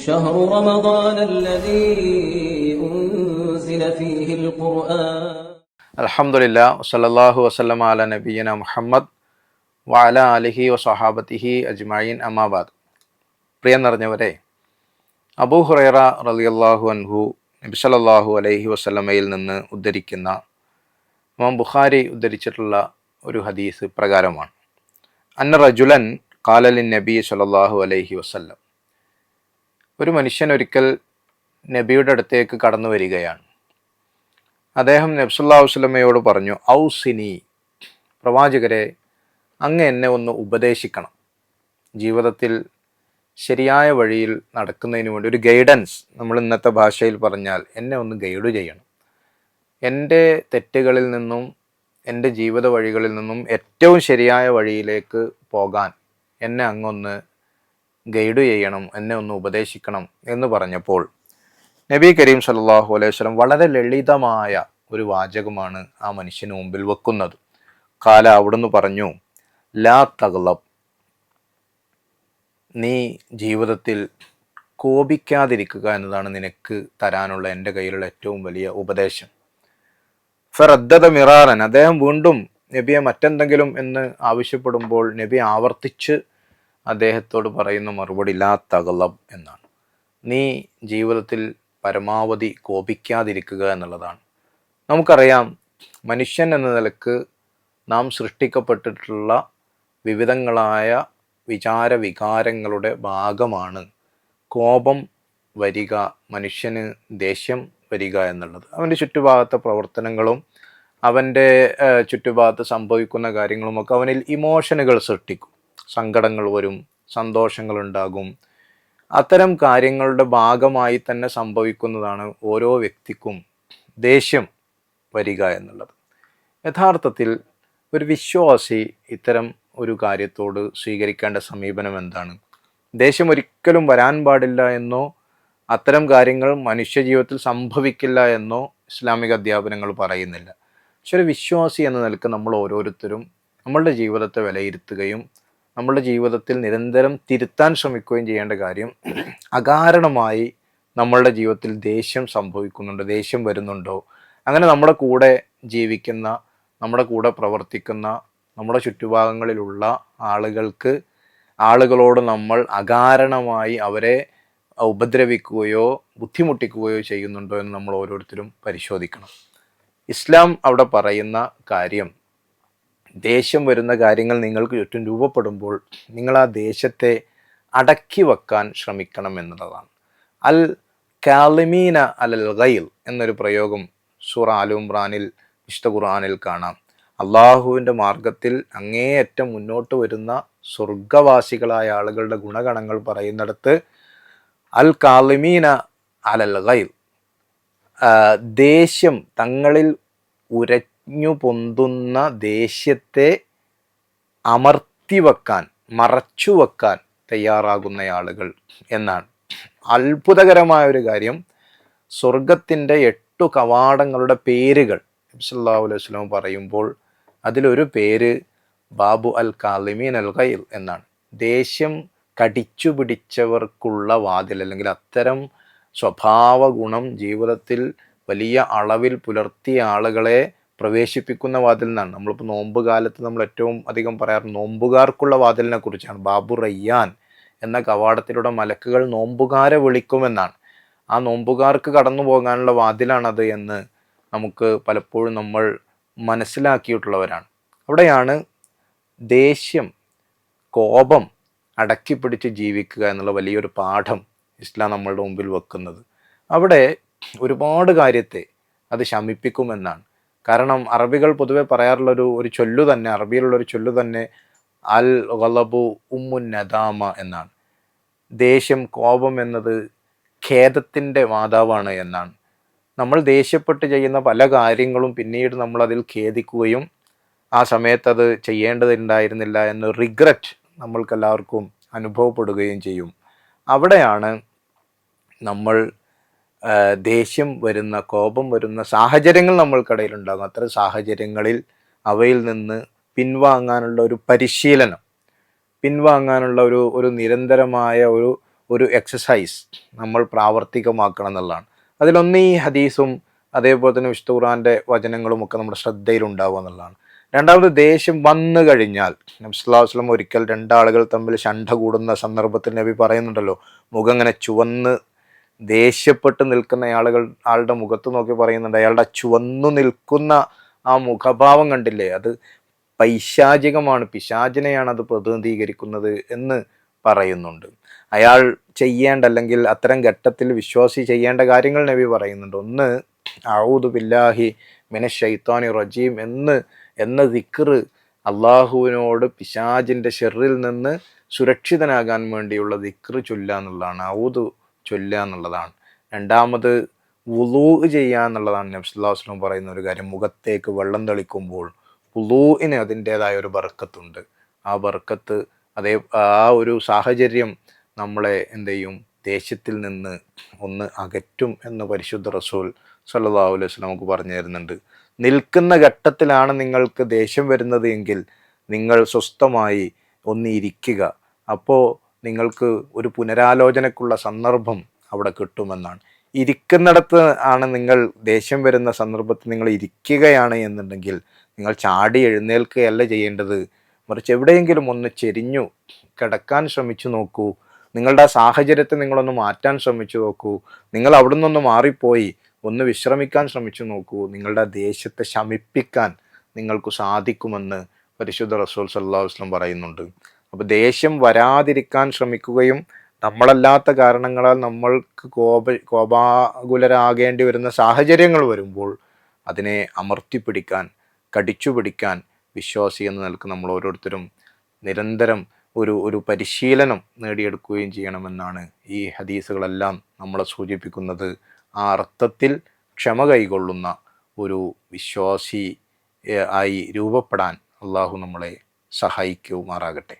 شهر رمضان الذي أنزل فيه القرآن. അൽഹംദുലില്ലാ വസല്ലല്ലാഹു വസല്ലമ അലാ നബിയ്യിന മുഹമ്മദ് വഅലാ ആലിഹി വസഹാബത്തിഹി അജ്മഈൻ അമ്മാബാദ്. പ്രിയം നിറഞ്ഞവരെ, അബൂ ഹുറൈറ റളിയല്ലാഹു അൻഹു നബി സല്ലല്ലാഹു അലൈഹി വസല്ലമയിൽ നിന്ന് ഉദ്ധരിക്കുന്ന ഇമാം ബുഖാരി ഉദ്ധരിച്ചിട്ടുള്ള ഒരു ഹദീസ് പ്രകാരമാണ്. അന്ന റജുലൻ ഖാല ലിൻ നബി സല്ലല്ലാഹു അലൈഹി വസല്ലം, ഒരു മനുഷ്യൻ ഒരിക്കൽ നബിയുടെ അടുത്തേക്ക് കടന്നു വരികയാണ്. അദ്ദേഹം നബി സല്ലല്ലാഹു അലൈഹി വസല്ലമയോട് പറഞ്ഞു, ഔസിനി, പ്രവാചകരെ, അങ്ങ് എന്നെ ഒന്ന് ഉപദേശിക്കണം. ജീവിതത്തിൽ ശരിയായ വഴിയിൽ നടക്കുന്നതിന് വേണ്ടി ഒരു ഗൈഡൻസ്, നമ്മൾ ഇന്നത്തെ ഭാഷയിൽ പറഞ്ഞാൽ എന്നെ ഒന്ന് ഗൈഡ് ചെയ്യണം. എൻ്റെ തെറ്റുകളിൽ നിന്നും എൻ്റെ ജീവിത വഴികളിൽ നിന്നും ഏറ്റവും ശരിയായ വഴിയിലേക്ക് പോകാൻ എന്നെ അങ്ങൊന്ന് ഗൈഡ് ചെയ്യണം, എന്നെ ഒന്ന് ഉപദേശിക്കണം എന്ന് പറഞ്ഞപ്പോൾ നബി കരീം സല്ലല്ലാഹു അലൈഹി വസല്ലം വളരെ ലളിതമായ ഒരു വാചകമാണ് ആ മനുഷ്യന് മുമ്പിൽ വെക്കുന്നത്. കാല, അവിടുന്ന് പറഞ്ഞു, ലാ തഗ്ലബ്, നീ ജീവിതത്തിൽ കോപിക്കാതിരിക്കുക എന്നതാണ് നിനക്ക് തരാനുള്ള എൻ്റെ കയ്യിലുള്ള ഏറ്റവും വലിയ ഉപദേശം. ഫറദ്ദദ മിറാറൻ, അദ്ദേഹം വീണ്ടും നബിയെ മറ്റെന്തെങ്കിലും എന്ന് ആവശ്യപ്പെടുമ്പോൾ നബി ആവർത്തിച്ച് അദ്ദേഹത്തോട് പറയുന്ന മറുപടി ലാ തഗ്ലബ് എന്നാണ്. നീ ജീവിതത്തിൽ പരമാവധി കോപിക്കാതിരിക്കുക എന്നുള്ളതാണ്. നമുക്കറിയാം, മനുഷ്യൻ എന്ന നിലക്ക് നാം സൃഷ്ടിക്കപ്പെട്ടിട്ടുള്ള വിവിധങ്ങളായ വികാരങ്ങളുടെ ഭാഗമാണ് കോപം വരിക, മനുഷ്യന് ദേഷ്യം വരിക എന്നുള്ളത്. അവൻ്റെ ചുറ്റുഭാഗത്തെ പ്രവർത്തനങ്ങളും അവൻ്റെ ചുറ്റുഭാഗത്ത് സംഭവിക്കുന്ന കാര്യങ്ങളുമൊക്കെ അവനിൽ ഇമോഷനുകൾ സൃഷ്ടിക്കും. സങ്കടങ്ങൾ വരും, സന്തോഷങ്ങളുണ്ടാകും. അത്തരം കാര്യങ്ങളുടെ ഭാഗമായി തന്നെ സംഭവിക്കുന്നതാണ് ഓരോ വ്യക്തിക്കും ദേഷ്യം വരിക എന്നുള്ളത്. യഥാർത്ഥത്തിൽ ഒരു വിശ്വാസി ഇത്തരം ഒരു കാര്യത്തോട് സ്വീകരിക്കേണ്ട സമീപനം എന്താണ്? ദേഷ്യം ഒരിക്കലും വരാൻ പാടില്ല എന്നോ അത്തരം കാര്യങ്ങൾ മനുഷ്യജീവിതത്തിൽ സംഭവിക്കില്ല എന്നോ ഇസ്ലാമിക അധ്യാപനങ്ങൾ പറയുന്നില്ല. പക്ഷെ ഒരു വിശ്വാസി എന്ന നിലക്ക് നമ്മൾ ഓരോരുത്തരും നമ്മളുടെ ജീവിതത്തെ വിലയിരുത്തുകയും നമ്മളുടെ ജീവിതത്തിൽ നിരന്തരം തിരുത്താൻ ശ്രമിക്കുകയും ചെയ്യേണ്ട കാര്യം, അകാരണമായി നമ്മളുടെ ജീവിതത്തിൽ ദേഷ്യം സംഭവിക്കുന്നുണ്ടോ, ദേഷ്യം വരുന്നുണ്ടോ, അങ്ങനെ നമ്മുടെ കൂടെ ജീവിക്കുന്ന, നമ്മുടെ കൂടെ പ്രവർത്തിക്കുന്ന, നമ്മുടെ ചുറ്റുഭാഗങ്ങളിലുള്ള ആളുകളോട് നമ്മൾ അകാരണമായി അവരെ ഉപദ്രവിക്കുകയോ ബുദ്ധിമുട്ടിക്കുകയോ ചെയ്യുന്നുണ്ടോ എന്ന് നമ്മൾ ഓരോരുത്തരും പരിശോധിക്കണം. ഇസ്ലാം അവിടെ പറയുന്ന കാര്യം, ദേഷ്യം വരുന്ന കാര്യങ്ങൾ നിങ്ങൾക്ക് ചുറ്റും രൂപപ്പെടുമ്പോൾ നിങ്ങൾ ആ ദേഷ്യത്തെ അടക്കി വെക്കാൻ ശ്രമിക്കണം എന്നുള്ളതാണ്. അൽ കാലിമീന അലൽ ഗൈൽ എന്നൊരു പ്രയോഗം സൂറ ആൽ ഇംറാനിൽ, വിശുദ്ധ ഖുർആനിൽ കാണാം. അള്ളാഹുവിൻ്റെ മാർഗത്തിൽ അങ്ങേയറ്റം മുന്നോട്ട് വരുന്ന സ്വർഗവാസികളായ ആളുകളുടെ ഗുണഗണങ്ങൾ പറയുന്നിടത്ത് അൽ കാലിമീന അലൽ ഗൈൽ, ദേഷ്യം, തങ്ങളിൽ ഉരഞ്ഞു പൊന്തുന്ന ദേഷ്യത്തെ അമർത്തി വെക്കാൻ, മറച്ചു വെക്കാൻ തയ്യാറാകുന്ന ആളുകൾ എന്നാണ്. അത്ഭുതകരമായ ഒരു കാര്യം, സ്വർഗത്തിൻ്റെ 8 കവാടങ്ങളുടെ പേരുകൾ നബി സല്ലല്ലാഹു അലൈഹി വസല്ലം പറയുമ്പോൾ അതിലൊരു പേര് ബാബു അൽ കാലിമീൻ അൽ ഗൈൽ എന്നാണ്. ദേഷ്യം കടിച്ചു പിടിച്ചവർക്കുള്ള വാതിൽ, അല്ലെങ്കിൽ അത്തരം സ്വഭാവ ഗുണം ജീവിതത്തിൽ വലിയ അളവിൽ പുലർത്തിയ ആളുകളെ പ്രവേശിപ്പിക്കുന്ന വാതിൽ എന്നാണ്. നമ്മളിപ്പോൾ നോമ്പ് കാലത്ത് നമ്മൾ ഏറ്റവും അധികം പറയാറ് നോമ്പുകാർക്കുള്ള വാതിലിനെ കുറിച്ചാണ്. ബാബു റയ്യാൻ എന്ന കവാടത്തിലൂടെ മലക്കുകൾ നോമ്പുകാരെ വിളിക്കുമെന്നാണ്. ആ നോമ്പുകാർക്ക് കടന്നു പോകാനുള്ള വാതിലാണത് എന്ന് നമുക്ക് പലപ്പോഴും നമ്മൾ മനസ്സിലാക്കിയിട്ടുള്ളവരാണ്. അവിടെയാണ് ദേഷ്യം, കോപം അടക്കിപ്പിടിച്ച് ജീവിക്കുക എന്നുള്ള വലിയൊരു പാഠം ഇസ്ലാം നമ്മളുടെ മുമ്പിൽ വെക്കുന്നത്. അവിടെ ഒരുപാട് കാര്യത്തെ അത് ശമിപ്പിക്കുമെന്നാണ്. കാരണം അറബികൾ പൊതുവെ പറയാറുള്ള ഒരു ചൊല്ലു തന്നെ, അറബിയിലുള്ളൊരു ചൊല്ലു തന്നെ അൽ ഗളബു ഉമ്മുൻ നദാമ എന്നാണ്. ദേഷ്യം, കോപം എന്നത് ഖേദത്തിൻ്റെ മാതാവാണ് എന്നാണ്. നമ്മൾ ദേഷ്യപ്പെട്ട് ചെയ്യുന്ന പല കാര്യങ്ങളും പിന്നീട് നമ്മൾ അതിൽ ഖേദിക്കുകയും ആ സമയത്ത് അത് ചെയ്യേണ്ടതുണ്ടായിരുന്നില്ല എന്ന റിഗ്രറ്റ് നമ്മൾക്കെല്ലാവർക്കും അനുഭവപ്പെടുകയും ചെയ്യും. അവിടെയാണ് നമ്മൾ ദേഷ്യം വരുന്ന, കോപം വരുന്ന സാഹചര്യങ്ങൾ നമ്മൾക്കിടയിലുണ്ടാകും. അത്തരം സാഹചര്യങ്ങളിൽ അവയിൽ നിന്ന് പിൻവാങ്ങാനുള്ള ഒരു പരിശീലനം, പിൻവാങ്ങാനുള്ള ഒരു നിരന്തരമായ ഒരു എക്സസൈസ് നമ്മൾ പ്രാവർത്തികമാക്കണം എന്നുള്ളതാണ്. അതിലൊന്ന് ഈ ഹദീസും അതേപോലെ തന്നെ വിശുദ്ധ ഖുർആൻ്റെ വചനങ്ങളും ഒക്കെ നമ്മുടെ ശ്രദ്ധയിലുണ്ടാവുക എന്നുള്ളതാണ്. രണ്ടാമത്, ദേഷ്യം വന്നു കഴിഞ്ഞാൽ നബി സല്ലല്ലാഹു അലൈഹി വസല്ലം ഒരിക്കൽ രണ്ടാളുകൾ തമ്മിൽ ശണ്ഠ കൂടുന്ന സന്ദർഭത്തിൽ നബി പറയുന്നുണ്ടല്ലോ, മുഖം ഇങ്ങനെ ചുവന്ന് ദേഷ്യപ്പെട്ട് നിൽക്കുന്ന ആളുടെ മുഖത്ത് നോക്കി പറയുന്നുണ്ട്, അയാളുടെ ചുവന്നു നിൽക്കുന്ന ആ മുഖഭാവം കണ്ടില്ലേ, അത് പൈശാചികമാണ്, പിശാചിനെയാണ് അത് പ്രതിനിധീകരിക്കുന്നത് എന്ന് പറയുന്നുണ്ട്. അയാൾ ചെയ്യേണ്ട, അല്ലെങ്കിൽ അത്തരം ഘട്ടത്തിൽ വിശ്വാസി ചെയ്യേണ്ട കാര്യങ്ങൾ നബി പറയുന്നുണ്ട്. ഒന്ന്, അഊദു ബില്ലാഹി മിനശ് ശൈത്വാനി റജീം എന്ന ദിക്ർ, അള്ളാഹുവിനോട് പിശാചിൻ്റെ ഷെറിൽ നിന്ന് സുരക്ഷിതനാകാൻ വേണ്ടിയുള്ള ദിക്ർ ചൊല്ലുക എന്നുള്ളതാണ്, ഔദു ചൊല്ലുക എന്നുള്ളതാണ്. രണ്ടാമത്, വുളൂ ചെയ്യുക എന്നുള്ളതാണ് നബി സല്ലല്ലാഹു അലൈഹി വസല്ലം പറയുന്ന ഒരു കാര്യം. മുഖത്തേക്ക് വെള്ളം തെളിക്കുമ്പോൾ വുളൂഇന് അതിൻ്റേതായ ഒരു ബർക്കത്തുണ്ട്. ആ ബർക്കത്ത്, ആ ഒരു സാഹചര്യം നമ്മളെ എന്ത് ചെയ്യും, ദേഷ്യത്തിൽ നിന്ന് ഒന്ന് അകറ്റും എന്ന് പരിശുദ്ധ റസൂൽ സല്ലല്ലാഹു അലൈഹി വസല്ലം നമുക്ക് പറഞ്ഞു തരുന്നുണ്ട്. നിൽക്കുന്ന ഘട്ടത്തിലാണ് നിങ്ങൾക്ക് ദേഷ്യം വരുന്നത് എങ്കിൽ നിങ്ങൾ സ്വസ്ഥമായി ഒന്ന് ഇരിക്കുക. അപ്പോൾ നിങ്ങൾക്ക് ഒരു പുനരാലോചനക്കുള്ള സന്ദർഭം അവിടെ കിട്ടുമെന്നാണ്. ഇരിക്കുന്നിടത്ത് ആണ് നിങ്ങൾ ദേഷ്യം വരുന്ന സന്ദർഭത്തിൽ നിങ്ങൾ ഇരിക്കുകയാണ് എന്നുണ്ടെങ്കിൽ നിങ്ങൾ ചാടി എഴുന്നേൽക്കുകയല്ല ചെയ്യേണ്ടത്, മറിച്ച് എവിടെയെങ്കിലും ഒന്ന് ചെരിഞ്ഞു കിടക്കാൻ ശ്രമിച്ചു നോക്കൂ. നിങ്ങളുടെ ആ സാഹചര്യത്തെ നിങ്ങളൊന്ന് മാറ്റാൻ ശ്രമിച്ചു നോക്കൂ. നിങ്ങൾ അവിടെ നിന്നൊന്ന് മാറിപ്പോയി ഒന്ന് വിശ്രമിക്കാൻ ശ്രമിച്ചു നോക്കൂ. നിങ്ങളുടെ ദേഷ്യത്തെ ശമിപ്പിക്കാൻ നിങ്ങൾക്ക് സാധിക്കുമെന്ന് പരിശുദ്ധ റസൂൽ സല്ലല്ലാഹു അലൈഹി വസല്ലം പറയുന്നുണ്ട്. അപ്പോൾ ദേഷ്യം വരാതിരിക്കാൻ ശ്രമിക്കുകയും നമ്മളല്ലാത്ത കാരണങ്ങളാൽ നമ്മൾക്ക് കോപാകുലരാകേണ്ടി വരുന്ന സാഹചര്യങ്ങൾ വരുമ്പോൾ അതിനെ അമർത്തിപ്പിടിക്കാൻ, കടിച്ചുപിടിക്കാൻ വിശ്വാസി എന്ന നിലക്ക് നമ്മൾ ഓരോരുത്തരും നിരന്തരം ഒരു പരിശീലനം നേടിയെടുക്കുകയും ചെയ്യണമെന്നാണ് ഈ ഹദീസുകളെല്ലാം നമ്മളെ സൂചിപ്പിക്കുന്നത്. ആ അർത്ഥത്തിൽ ക്ഷമ കൈകൊള്ളുന്ന ഒരു വിശ്വാസി ആയി രൂപപ്പെടാൻ അള്ളാഹു നമ്മളെ സഹായിക്കുമാറാകട്ടെ.